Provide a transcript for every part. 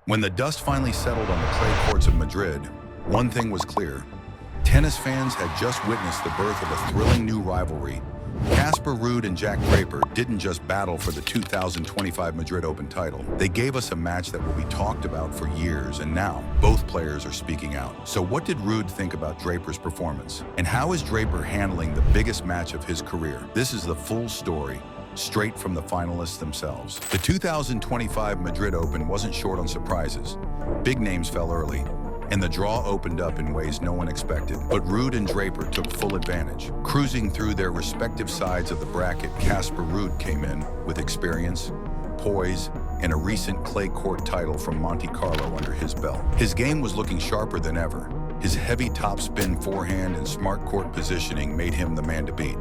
When the dust finally settled on the clay courts of Madrid, one thing was clear. Tennis fans had just witnessed the birth of a thrilling new rivalry. Casper Ruud and Jack Draper didn't just battle for the 2025 Madrid Open title. They gave us a match that will be talked about for years, and now both players are speaking out. So what did Ruud think about Draper's performance? And how is Draper handling the biggest match of his career? This is the full story, straight from the finalists themselves. The 2025 Madrid Open wasn't short on surprises. Big names fell early, and the draw opened up in ways no one expected. But Ruud and Draper took full advantage. Cruising through their respective sides of the bracket, Casper Ruud came in with experience, poise, and a recent clay court title from Monte Carlo under his belt. His game was looking sharper than ever. His heavy topspin forehand and smart court positioning made him the man to beat.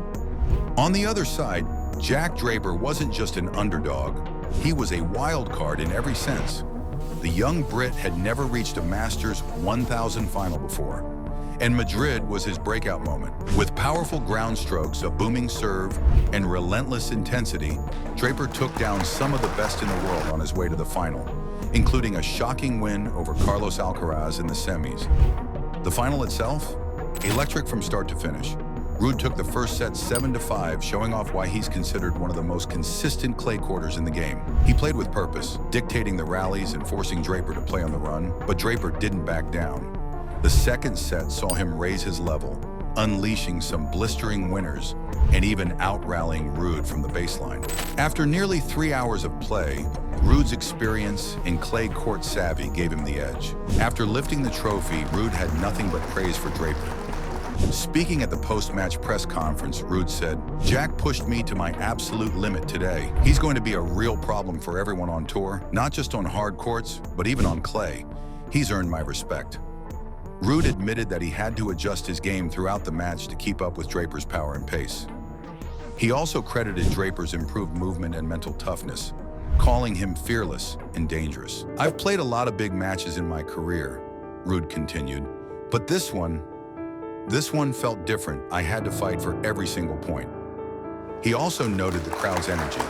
On the other side, Jack Draper wasn't just an underdog, he was a wild card in every sense. The young Brit had never reached a Masters 1000 final before, and Madrid was his breakout moment. With powerful ground strokes, a booming serve, and relentless intensity, Draper took down some of the best in the world on his way to the final, including a shocking win over Carlos Alcaraz in the semis. The final itself? Electric from start to finish. Ruud took the first set 7-5, showing off why he's considered one of the most consistent clay courters in the game. He played with purpose, dictating the rallies and forcing Draper to play on the run, but Draper didn't back down. The second set saw him raise his level, unleashing some blistering winners and even out-rallying Ruud from the baseline. After nearly 3 hours of play, Ruud's experience and clay court savvy gave him the edge. After lifting the trophy, Ruud had nothing but praise for Draper. Speaking at the post-match press conference, Ruud said, "Jack pushed me to my absolute limit today. He's going to be a real problem for everyone on tour, not just on hard courts, but even on clay. He's earned my respect." Ruud admitted that he had to adjust his game throughout the match to keep up with Draper's power and pace. He also credited Draper's improved movement and mental toughness, calling him fearless and dangerous. "I've played a lot of big matches in my career," Ruud continued, "but this one felt different. I had to fight for every single point." He also noted the crowd's energy.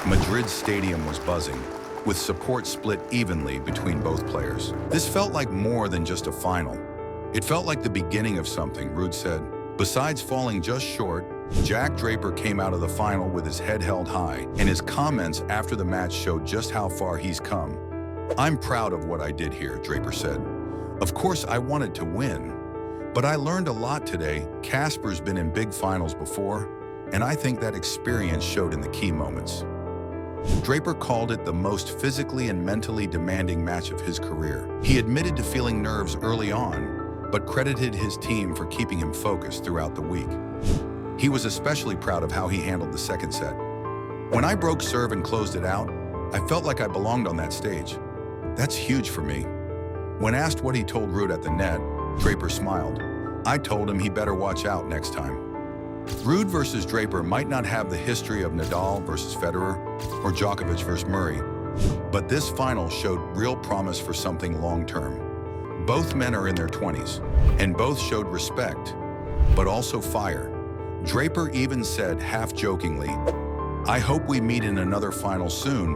Madrid's stadium was buzzing, with support split evenly between both players. "This felt like more than just a final. It felt like the beginning of something," Ruud said. Besides falling just short, Jack Draper came out of the final with his head held high, and his comments after the match showed just how far he's come. "I'm proud of what I did here," Draper said. "Of course, I wanted to win. But I learned a lot today. Casper's been in big finals before, and I think that experience showed in the key moments." Draper called it the most physically and mentally demanding match of his career. He admitted to feeling nerves early on, but credited his team for keeping him focused throughout the week. He was especially proud of how he handled the second set. "When I broke serve and closed it out, I felt like I belonged on that stage. That's huge for me." When asked what he told Ruud at the net, Draper smiled. "I told him he better watch out next time." Ruud versus Draper might not have the history of Nadal versus Federer or Djokovic versus Murray, but this final showed real promise for something long-term. Both men are in their 20s, and both showed respect, but also fire. Draper even said, half-jokingly, "I hope we meet in another final soon,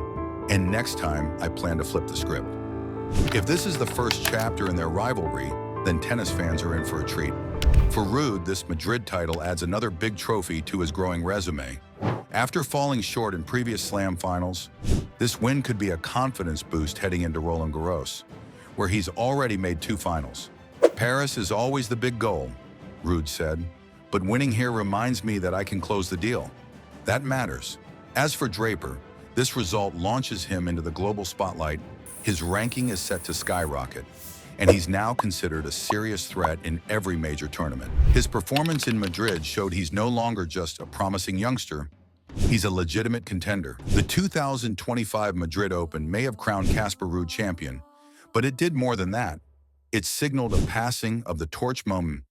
and next time I plan to flip the script." If this is the first chapter in their rivalry, then tennis fans are in for a treat. For Ruud, this Madrid title adds another big trophy to his growing resume. After falling short in previous Slam finals, this win could be a confidence boost heading into Roland Garros, where he's already made 2 finals. "Paris is always the big goal," Ruud said, "but winning here reminds me that I can close the deal. That matters." As for Draper, this result launches him into the global spotlight. His ranking is set to skyrocket, and he's now considered a serious threat in every major tournament. His performance in Madrid showed he's no longer just a promising youngster, he's a legitimate contender. The 2025 Madrid Open may have crowned Casper Ruud champion, but it did more than that. It signaled a passing of the torch moment